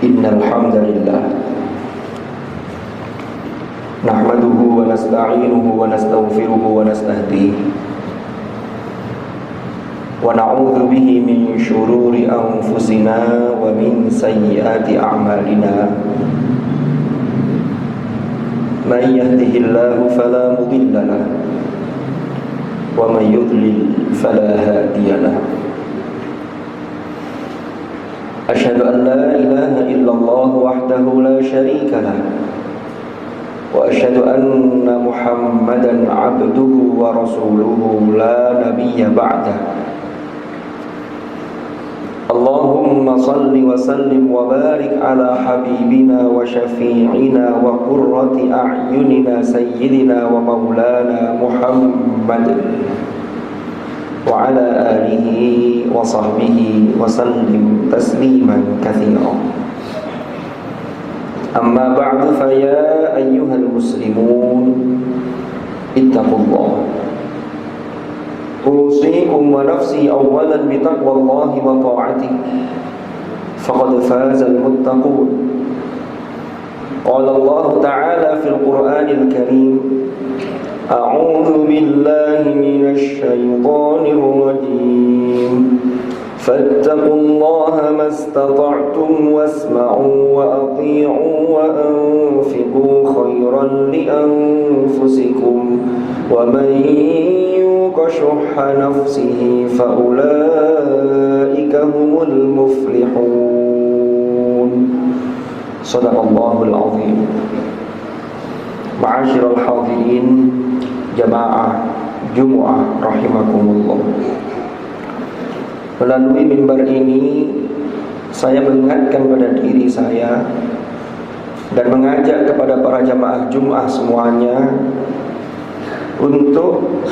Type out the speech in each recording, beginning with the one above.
Innal hamdalillah nahmaduhu wa nasta'inuhu wa nastaghfiruhu wa nastahdihi wa na'udzu bihi min syururi anfusina wa min sayyiati a'malina. Man yahdihillahu fala mudilla lahu wa man yudlil fala hadiya lahu. Asyhadu an la ilaha illallah wahdahu la syarika lahu wa asyhadu anna Muhammadan abduhu wa rasuluhu la nabiyya ba'dah. Allahumma salli wa sallim wa barik ala habibina wa syafi'ina wa qurrati a'yunina sayyidina wa maulana Muhammad wa ala alihi wa sahbihi wa sallim tasliman katsira. Amma ba'du, fa ya ayyuhal muslimun ittaqullah. Usikum wa nafsi awwalan bi taqwallahi wa ta'atihi faqad fazal muttaqun. Qala Allah ta'ala fil Qur'anil Karim, a'udzu billahi minasy syaithanir rajim. Fattaqullaha mastata'tum wasma'u wa athi'u wa anfiqu khairan li anfusikum wa man yuqa shuhha nafsihi fa ulaika humul muflihun. Shadaqallahul azim. Ma'asyiral hadirin jamaah Jumu'ah rahimakumullah. Melalui mimbar ini saya mengingatkan pada diri saya dan mengajak kepada para jamaah Jumu'ah semuanya untuk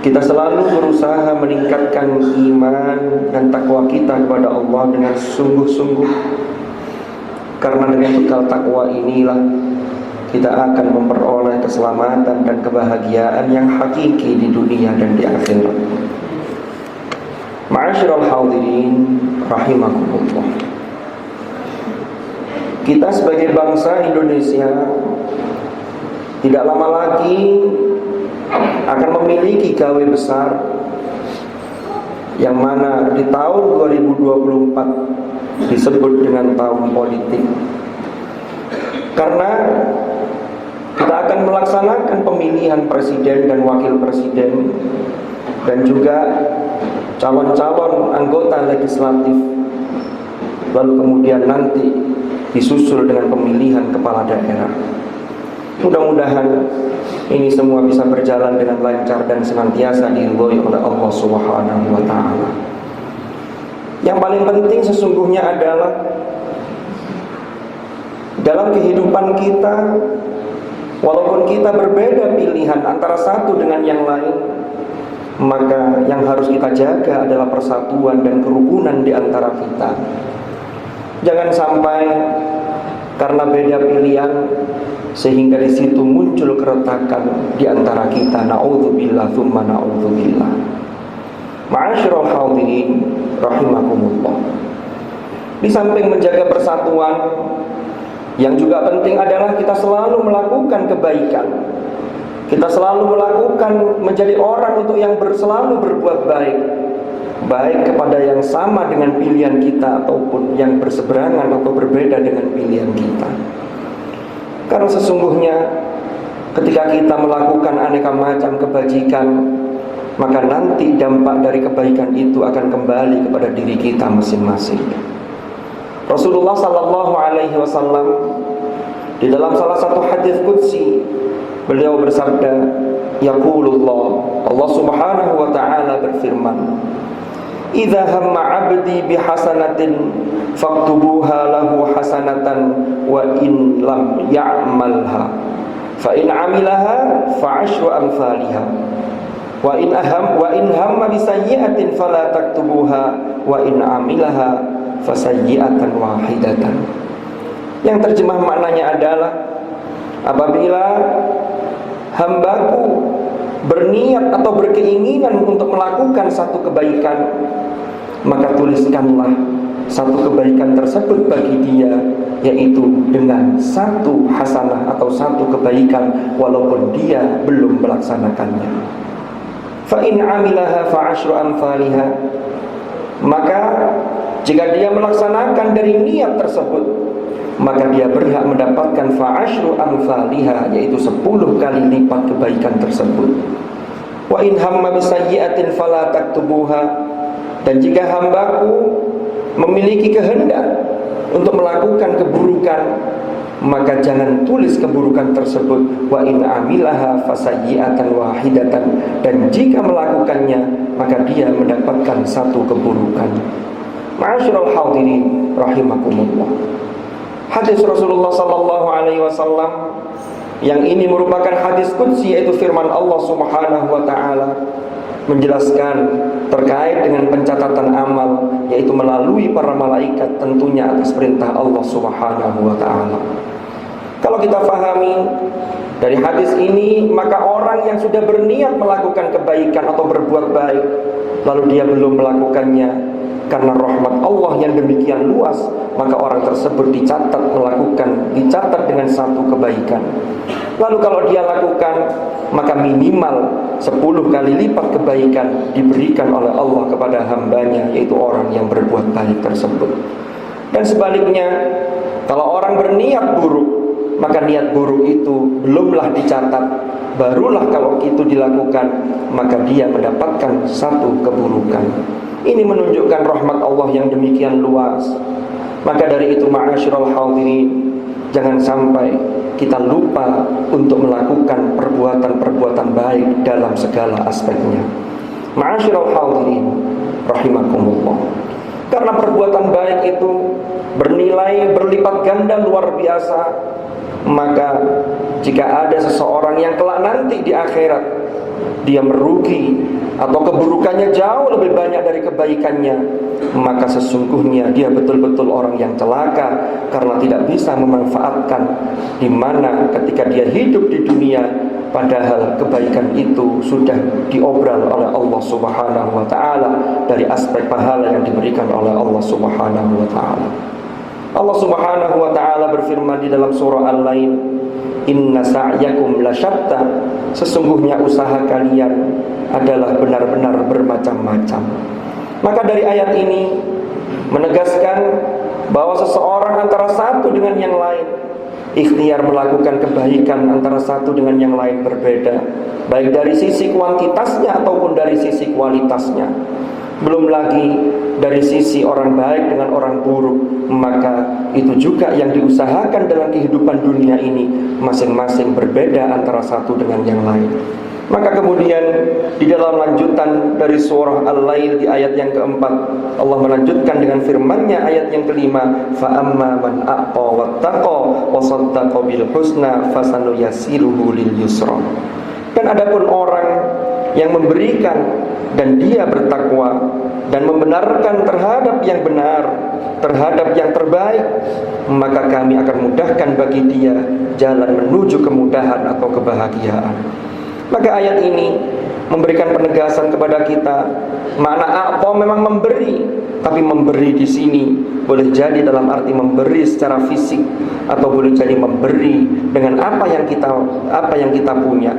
kita selalu berusaha meningkatkan iman dan takwa kita kepada Allah dengan sungguh-sungguh. Karena dengan bekal takwa inilah kita akan memperoleh keselamatan dan kebahagiaan yang hakiki di dunia dan di akhirat. Ma'asyiral hadirin rahimakumullah. Kita sebagai bangsa Indonesia tidak lama lagi akan memiliki gawe besar, yang mana di tahun 2024 disebut dengan tahun politik. Karena kita akan melaksanakan pemilihan presiden dan wakil presiden dan juga calon-calon anggota legislatif, lalu kemudian nanti disusul dengan pemilihan kepala daerah. Mudah-mudahan ini semua bisa berjalan dengan lancar dan senantiasa diridhoi oleh Allah Subhanahu wa taala. Yang paling penting sesungguhnya adalah dalam kehidupan kita, walaupun kita berbeda pilihan antara satu dengan yang lain, maka yang harus kita jaga adalah persatuan dan kerukunan di antara kita. Jangan sampai karena beda pilihan sehingga di situ muncul keretakan di antara kita. Na'udzubillah tsumma na'udzubillah. Ma'asyiral hadirin rahimakumullah. Di samping menjaga persatuan, yang juga penting adalah kita selalu melakukan kebaikan. Kita selalu melakukan menjadi orang untuk yang selalu berbuat baik, baik kepada yang sama dengan pilihan kita ataupun yang berseberangan atau berbeda dengan pilihan kita. Karena sesungguhnya ketika kita melakukan aneka macam kebajikan, maka nanti dampak dari kebaikan itu akan kembali kepada diri kita masing-masing. Rasulullah sallallahu alaihi wasallam di dalam salah satu hadis qudsi, beliau bersabda, yaqulullah, Allah Subhanahu wa taala berfirman, idza hamma 'abdi bihasanatin faktubuha lahu hasanatan wa in lam ya'malha fa in 'amilaha fa 'ashru amsalha wa in hamma bisayyi'atin fala taktubuha wa in 'amilaha fa sayyi'atan wahidatan. Yang terjemah maknanya adalah, apabila hambaku berniat atau berkeinginan untuk melakukan satu kebaikan, maka tuliskanlah satu kebaikan tersebut bagi dia, yaitu dengan satu hasanah atau satu kebaikan walaupun dia belum melaksanakannya. Fa in 'amilaha fa 'asyru amsalha. Maka jika dia melaksanakan dari niat tersebut, maka dia berhak mendapatkan fa 'asyru amsalha, yaitu 10 kali lipat kebaikan tersebut. Wa in hamma bisayyi'atin fala taktubuha. Dan jika hambaku memiliki kehendak untuk melakukan keburukan, maka jangan tulis keburukan tersebut. Wa in amilaha fasayyi'atan wahidatan. Dan jika melakukannya, maka dia mendapatkan satu keburukan. Ma'asyiral hadirin rahimakumullah. Hadis Rasulullah sallallahu alaihi wasallam yang ini merupakan hadis qudsi, yaitu firman Allah Subhanahu wa taala, menjelaskan terkait dengan pencatatan amal, yaitu melalui para malaikat, tentunya atas perintah Allah Subhanahu wa ta'ala. Kalau kita pahami dari hadis ini, maka orang yang sudah berniat melakukan kebaikan atau berbuat baik, lalu dia belum melakukannya karena rahmat Allah yang demikian luas, maka orang tersebut dicatat dengan satu kebaikan. Lalu kalau dia lakukan, maka minimal 10 kali lipat kebaikan diberikan oleh Allah kepada hambanya, yaitu orang yang berbuat baik tersebut. Dan sebaliknya, kalau orang berniat buruk, maka niat buruk itu belumlah dicatat, barulah kalau itu dilakukan, maka dia mendapatkan satu keburukan. Ini menunjukkan rahmat Allah yang demikian luas. Maka dari itu, ma'asyiral hadirin, jangan sampai kita lupa untuk melakukan perbuatan-perbuatan baik dalam segala aspeknya. Ma'asyiral hadirin rahimakumullah. Karena perbuatan baik itu bernilai berlipat ganda luar biasa, maka jika ada seseorang yang kelak nanti di akhirat dia merugi atau keburukannya jauh lebih banyak dari kebaikannya, maka sesungguhnya dia betul-betul orang yang celaka karena tidak bisa memanfaatkan, di mana ketika dia hidup di dunia, padahal kebaikan itu sudah diobral oleh Allah Subhanahu wa ta'ala dari aspek pahala yang diberikan oleh Allah Subhanahu wa ta'ala. Allah Subhanahu wa ta'ala berfirman di dalam surah Al-Lail, inna sa'yakum lasyatta. Sesungguhnya usaha kalian adalah benar-benar bermacam-macam. Maka dari ayat ini menegaskan bahwa seseorang antara satu dengan yang lain ikhtiar melakukan kebaikan antara satu dengan yang lain berbeda, baik dari sisi kuantitasnya ataupun dari sisi kualitasnya. Belum lagi dari sisi orang baik dengan orang buruk, maka itu juga yang diusahakan dalam kehidupan dunia ini masing-masing berbeda antara satu dengan yang lain. Maka kemudian di dalam lanjutan dari surah Al-Lail di ayat yang keempat, Allah melanjutkan dengan firman-Nya ayat yang kelima, fa amma man a'ta wattaqa wa saddaqa bil husna fasanuyassiruhu lil yusra. Dan adapun orang yang memberikan dan dia bertakwa dan membenarkan terhadap yang benar, terhadap yang terbaik, maka kami akan mudahkan bagi dia jalan menuju kemudahan atau kebahagiaan. Maka ayat ini memberikan penegasan kepada kita, makna a'ta memang memberi, tapi memberi di sini boleh jadi dalam arti memberi secara fisik, atau boleh jadi memberi dengan apa yang kita punya.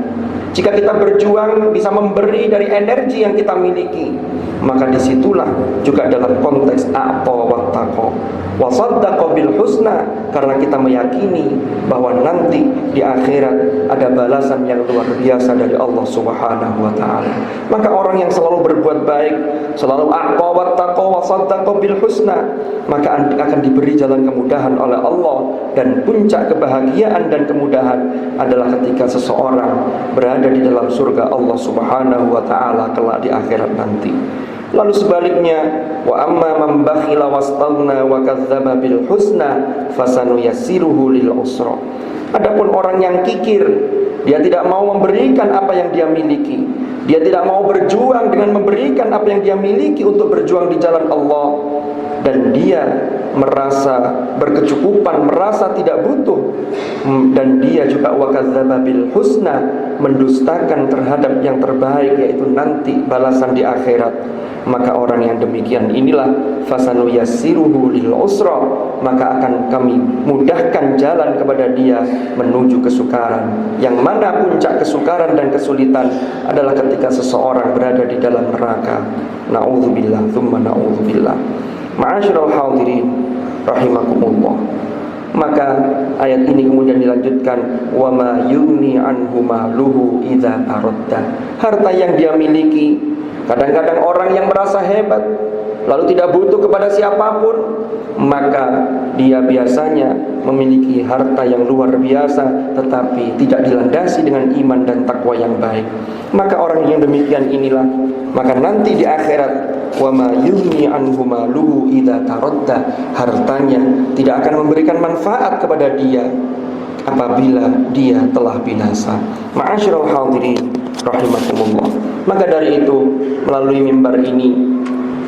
Jika kita berjuang bisa memberi dari energi yang kita miliki, maka disitulah juga dalam konteks a'ta wattaqa wa saddaqa bil husna, karena kita meyakini bahwa nanti di akhirat ada balasan yang luar biasa dari Allah Subhanahu wa ta'ala. Maka orang yang selalu berbuat baik, selalu a'ta wattaqa wa saddaqa bil husna, maka akan diberi jalan kemudahan oleh Allah. Dan puncak kebahagiaan dan kemudahan adalah ketika seseorang berada di dalam surga Allah Subhanahu wa ta'ala kelak di akhirat nanti. Lalu sebaliknya, wa amma man bakhila wastaghna wa kadzdzaba bil husna fasanuyassiruhu lil usra. Adapun orang yang kikir, dia tidak mau memberikan apa yang dia miliki, dia tidak mau berjuang dengan memberikan apa yang dia miliki untuk berjuang di jalan Allah, dan dia merasa berkecukupan, merasa tidak butuh, dan dia juga wa kadzdzaba bil husna, mendustakan terhadap yang terbaik, yaitu nanti balasan di akhirat, maka orang yang demikian inilah fasanuyassiruhu lil usra, maka akan kami mudahkan jalan kepada dia menuju kesukaran. Yang mana puncak kesukaran dan kesulitan adalah ketika seseorang berada di dalam neraka. Na'udzubillah, tsumma na'udzubillah. Ma'asyiral hadirin rahimakumullah. Maka ayat ini kemudian dilanjutkan, wa ma yughni anhu maluhu idza taradda. Harta yang dia miliki, kadang-kadang orang yang merasa hebat lalu tidak butuh kepada siapapun, maka dia biasanya memiliki harta yang luar biasa tetapi tidak dilandasi dengan iman dan takwa yang baik. Maka orang yang demikian inilah, maka nanti di akhirat, wa ma yughni anhu maluhu idza taradda, hartanya tidak akan memberikan manfaat kepada dia apabila dia telah binasa. Ma'asyiral hadirin rahimakumullah. Maka dari itu, melalui mimbar ini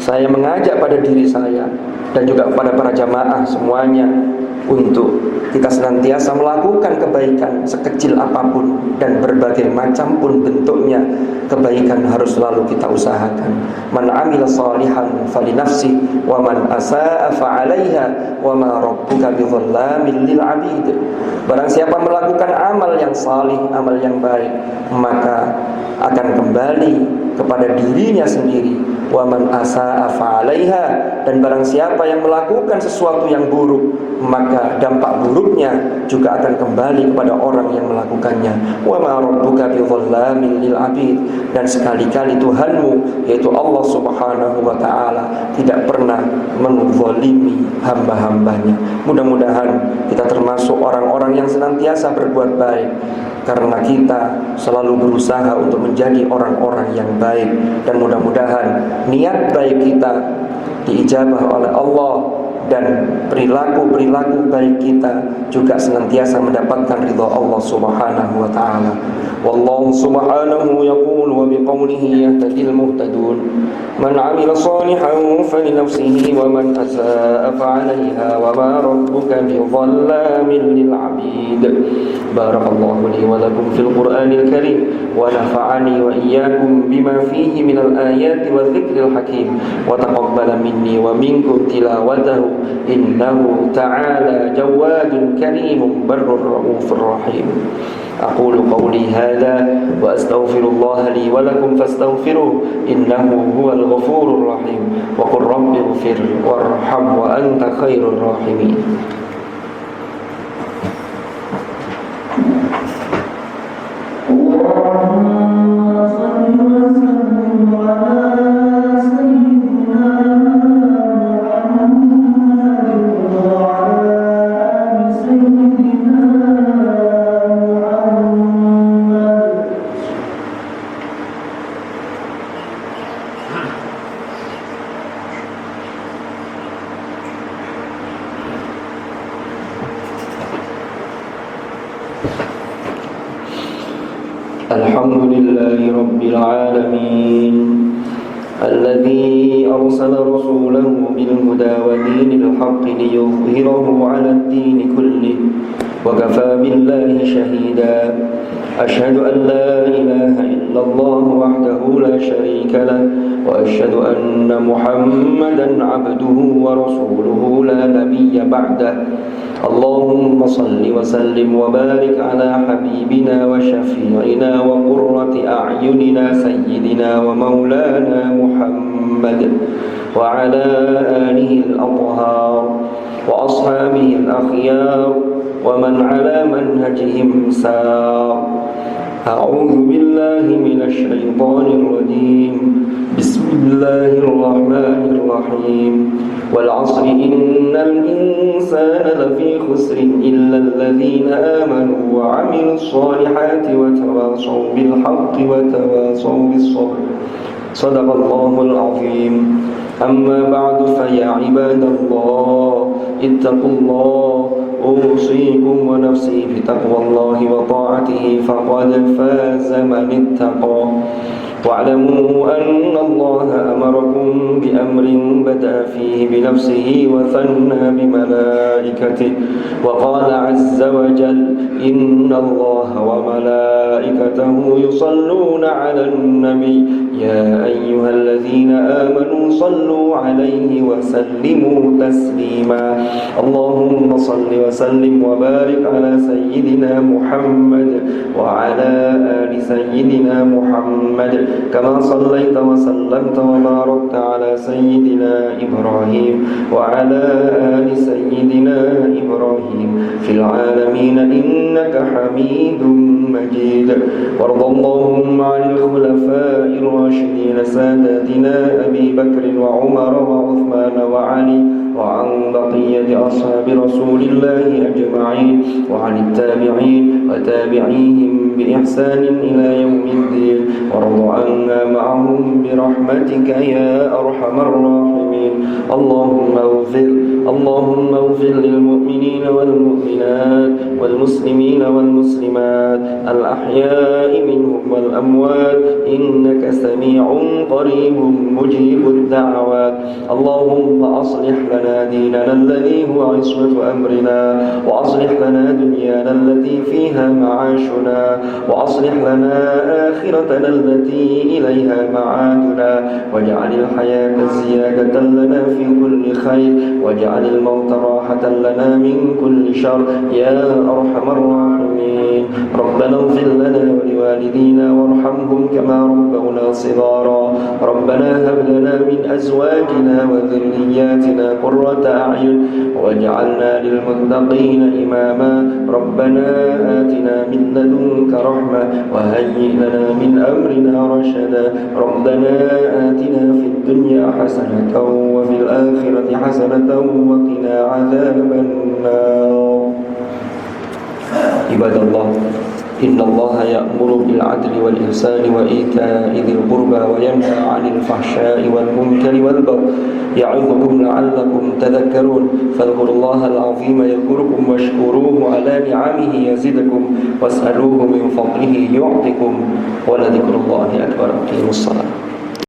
saya mengajak pada diri saya dan juga kepada para jamaah semuanya untuk kita senantiasa melakukan kebaikan sekecil apapun dan berbagai macam pun bentuknya. Kebaikan harus selalu kita usahakan. Man amila salihan falinafsi wa man asaa fa'alaiha wa ma rabbuka bidzallamin lil 'abid. Barang siapa melakukan amal yang salih, amal yang baik, maka akan kembali kepada dirinya sendiri. Wa man asaa fa'alaiha, dan barang siapa yang melakukan sesuatu yang buruk, maka dampak buruknya juga akan kembali kepada orang yang melakukannya. Wa ma rabbuka bidzallamin lil 'abid, dan sekali-kali Tuhanmu yaitu Allah Subhanahu wa taala tidak pernah menzalimi hamba-hambanya. Mudah-mudahan kita termasuk orang-orang yang senantiasa berbuat baik, karena kita selalu berusaha untuk menjadi orang-orang yang baik, dan mudah-mudahan niat baik kita diijabah oleh Allah, dan perilaku-perilaku baik kita juga senantiasa mendapatkan ridha Allah Subhanahu wa taala. Wallahu subhanahu yaqulu wa biqaulihi yahtadil muhtadun. Man 'amila shalihan falinafsihi wa man asaa fa'alaiha wa ma rabbuka bidzallamin lil 'abid. Barakallahu li wa lakum fil Qur'anil karim wa nafa'ani wa iyyakum bima fihi minal ayati wa dzikril hakim wa taqabbala minni wa minkum tilawatahu innahu ta'ala jawadun karimun barrur raufur rahim. أقول قولي هذا وأستغفر الله لي ولكم فاستغفروه إنه هو الغفور الرحيم وقل رب اغفر وارحم وأنت خير الراحمين. الحمد لله رب العالمين الذي أرسل رسوله بالهدى ودين الحق ليظهره على الدين كله وكفى بالله شهيدا. أشهد أن لا إله إلا الله وحده لا شريك له وأشهد أن محمدا عبده ورسوله لا نبي بعده. اللهم صل وسلم وبارك على حبيبنا وشفيعنا وقرة أعيننا سيدنا ومولانا محمد وعلى آله الأطهار وأصحابه الأخيار ومن على منهجهم سار. أعوذ بالله من الشيطان الرجيم. بسم الله الرحمن الرحيم. والعصر إن الإنسان لفي خسر إلا الذين آمنوا وعملوا الصالحات وتواصوا بالحق وتواصوا بالصبر. صدق الله العظيم. أما بعد فيا عباد الله اتقوا الله أوصيكم ونفسي بتقوى الله وطاعته فقد فاز من اتقى. واعلموا أن الله أمركم بأمر بدأ فيه بنفسه وثنى بملائكته وقال عز وجل إن الله وملائكته يصلون على النبي يا أيها الذين آمنوا صلوا عليه وسلموا تسليما اللهم صل وسلم وبارك على سيدنا محمد وعلى آل سيدنا محمد كما صليت وسلمت وباركت على سيدنا إبراهيم وعلى آل سيدنا إبراهيم في العالمين إنك حميد مجيد وارض اللهم عن الخلفاء الراشدين ساداتنا أبي بكر وعمر وعثمان وعلي وعن بقية أصحاب رسول الله أجمعين وعن التابعين وتابعيهم بإحسان إلى يوم الدين وارض عنا معهم برحمتك يا أرحم الراحمين اللهم اغفر للمؤمنين والمؤمنات والمسلمين والمسلمات الأحياء منهم والأموات إنك سميع قريب مجيب الدعوات اللهم أصلح لنا ديننا الذي هو عصمة أمرنا وأصلح لنا دنيانا التي فيها معاشنا وأصلح لنا آخرتنا التي إليها معادنا واجعل الحياة زيادة لنا في كل خير واجعل الموت راحة لنا من كل شر يا أرحم الراحمين ربنا اغفر لنا ولوالدينا وارحمهم كما ربونا صغارا ربنا هب لنا من أزواجنا وذرياتنا قرة أعين واجعلنا للمتقين إماما ربنا آتنا من لدنك رحمة وهيئ لنا من أمرنا رشدا ربنا آتنا في الدنيا حسنة وفي الآخرة حسنة وقنا عذاب النار عباد الله إن الله يأمر بالعدل والإحسان وإيتاء ذي القربى وينهى عن الفحشاء والمنكر والبغي يعظكم لعلكم تذكرون فاذكروا الله العظيم يذكركم واشكروه على نعمه يزدكم واسألوه من فضله يعطكم ولذكر الله أكبر. أقيموا الصلاة.